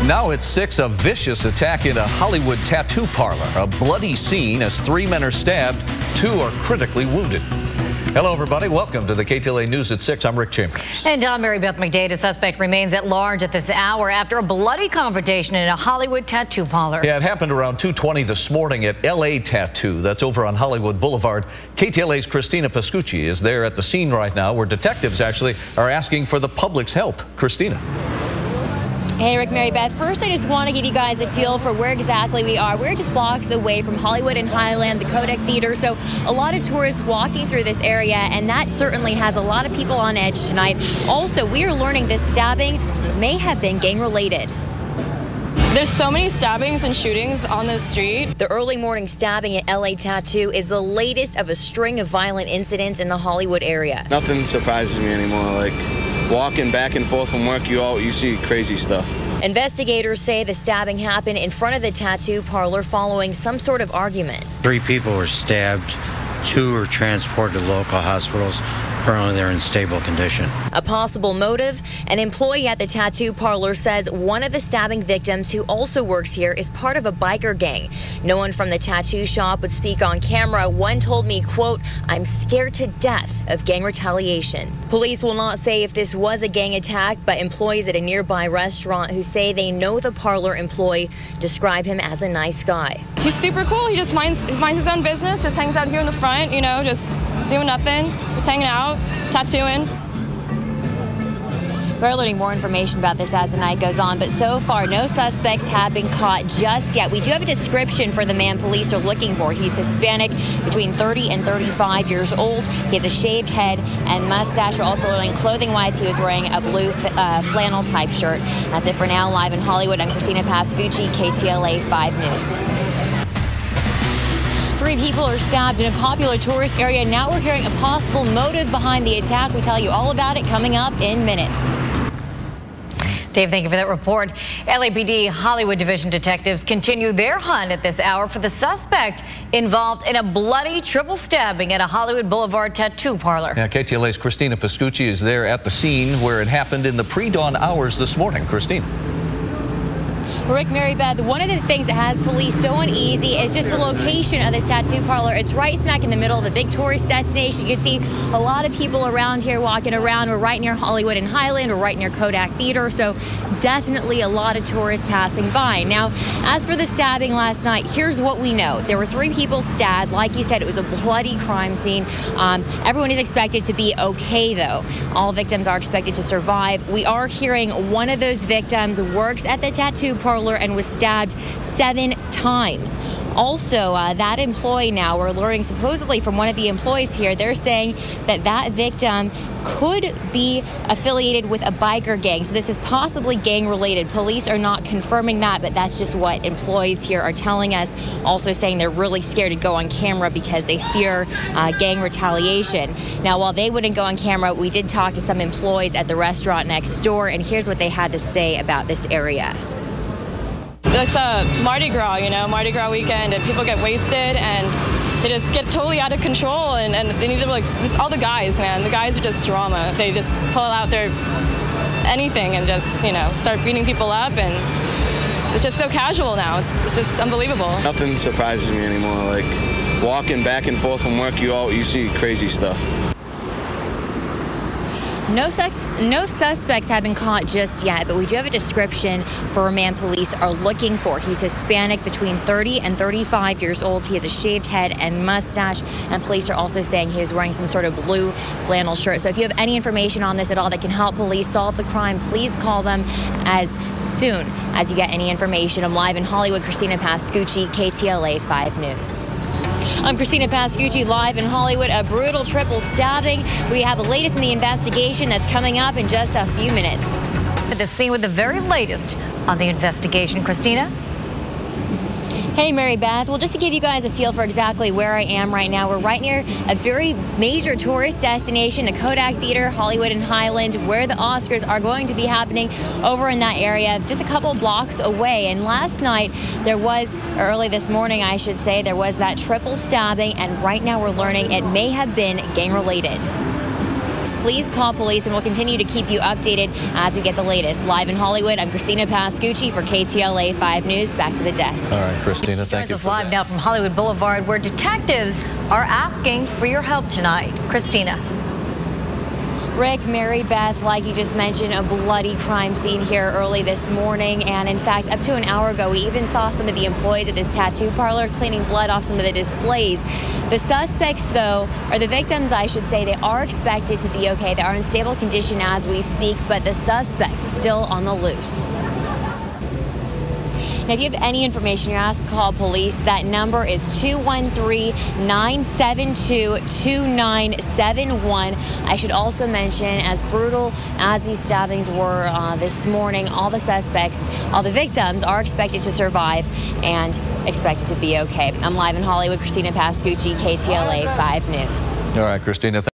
Now at 6, a vicious attack in a Hollywood tattoo parlor. A bloody scene as 3 men are stabbed, 2 are critically wounded. Hello, everybody. Welcome to the KTLA News at 6. I'm Rick Chambers. And I'm Mary Beth McDade. A suspect remains at large at this hour after a bloody confrontation in a Hollywood tattoo parlor. Yeah, it happened around 2:20 this morning at LA Tattoo. That's over on Hollywood Boulevard. KTLA's Christina Pascucci is there at the scene right now, where detectives actually are asking for the public's help. Christina. Hey, Rick, Mary Beth. First, I just want to give you guys a feel for where exactly we are. We're just blocks away from Hollywood and Highland, the Kodak Theater. So a lot of tourists walking through this area, and that certainly has a lot of people on edge tonight. Also, we are learning this stabbing may have been gang-related. There's so many stabbings and shootings on the street. The early morning stabbing at LA Tattoo is the latest of a string of violent incidents in the Hollywood area. Nothing surprises me anymore. Like, walking back and forth from work, you see crazy stuff. Investigators say the stabbing happened in front of the tattoo parlor following some sort of argument. 3 people were stabbed, 2 were transported to local hospitals. Currently, they're in stable condition. A possible motive? An employee at the tattoo parlor says one of the stabbing victims, who also works here, is part of a biker gang. No one from the tattoo shop would speak on camera. One told me, quote, "I'm scared to death of gang retaliation." Police will not say if this was a gang attack, but employees at a nearby restaurant who say they know the parlor employee describe him as a nice guy. He's super cool. He just minds his own business, just hangs out here in the front, you know, just doing nothing, just hanging out, tattooing. We're learning more information about this as the night goes on, but so far no suspects have been caught just yet. We do have a description for the man police are looking for. He's Hispanic, between 30 and 35 years old. He has a shaved head and mustache. We're also learning clothing-wise he was wearing a blue flannel type shirt. That's it for now. Live in Hollywood, I'm Christina Pascucci, KTLA 5 News. 3 people are stabbed in a popular tourist area. Now we're hearing a possible motive behind the attack. We tell you all about it coming up in minutes. Dave, thank you for that report. LAPD Hollywood Division detectives continue their hunt at this hour for the suspect involved in a bloody triple stabbing at a Hollywood Boulevard tattoo parlor. Yeah, KTLA's Christina Pascucci is there at the scene where it happened in the pre-dawn hours this morning. Christina. Rick, Mary Beth, one of the things that has police so uneasy is just the location of this tattoo parlor. It's right smack in the middle of the big tourist destination. You can see a lot of people around here walking around. We're right near Hollywood and Highland. We're right near Kodak Theater. So definitely a lot of tourists passing by. Now, as for the stabbing last night, here's what we know. There were 3 people stabbed. Like you said, it was a bloody crime scene. Everyone is expected to be okay, though. All victims are expected to survive. We are hearing one of those victims works at the tattoo parlor and was stabbed 7 times. Also, that employee, now we're learning supposedly from one of the employees here, they're saying that that victim could be affiliated with a biker gang. So this is possibly gang related. Police are not confirming that, but that's just what employees here are telling us. Also saying they're really scared to go on camera because they fear gang retaliation. Now, while they wouldn't go on camera, we did talk to some employees at the restaurant next door, and here's what they had to say about this area. It's a Mardi Gras, you know, Mardi Gras weekend, and people get wasted and they just get totally out of control, and they need to, like, all the guys, man, the guys are just drama. They just pull out their anything and just, you know, start beating people up, and it's just so casual now. It's just unbelievable. Nothing surprises me anymore. Like, walking back and forth from work, you see crazy stuff. No suspects have been caught just yet, but we do have a description for a man police are looking for. He's Hispanic, between 30 and 35 years old. He has a shaved head and mustache, and police are also saying he was wearing some sort of blue flannel shirt. So if you have any information on this at all that can help police solve the crime, please call them as soon as you get any information. I'm live in Hollywood, Christina Pascucci, KTLA 5 News. I'm Christina Pascucci, live in Hollywood. A brutal triple stabbing. We have the latest in the investigation that's coming up in just a few minutes. At the scene with the very latest on the investigation, Christina. Hey, Mary Beth. Well, just to give you guys a feel for exactly where I am right now, we're right near a very major tourist destination, the Kodak Theater, Hollywood and Highland, where the Oscars are going to be happening over in that area, just a couple blocks away. And last night, early this morning, I should say, there was that triple stabbing, and right now we're learning it may have been gang-related. please call police, and we'll continue to keep you updated as we get the latest. Live in Hollywood, I'm Christina Pascucci for KTLA 5 News. Back to the desk. All right, Christina, thank you for live that. now from Hollywood Boulevard, where detectives are asking for your help tonight. Christina. Rick, Mary Beth, like you just mentioned, a bloody crime scene here early this morning. And in fact, up to an hour ago, we even saw some of the employees at this tattoo parlor cleaning blood off some of the displays. The suspects, though, or the victims, I should say, they are expected to be okay. They are in stable condition as we speak, but the suspects still on the loose. Now, if you have any information you're asked to call police, that number is 213-972-2971. I should also mention, as brutal as these stabbings were this morning, all the suspects, all the victims are expected to survive and expected to be okay. I'm live in Hollywood, Christina Pascucci, KTLA 5 News. All right, Christina.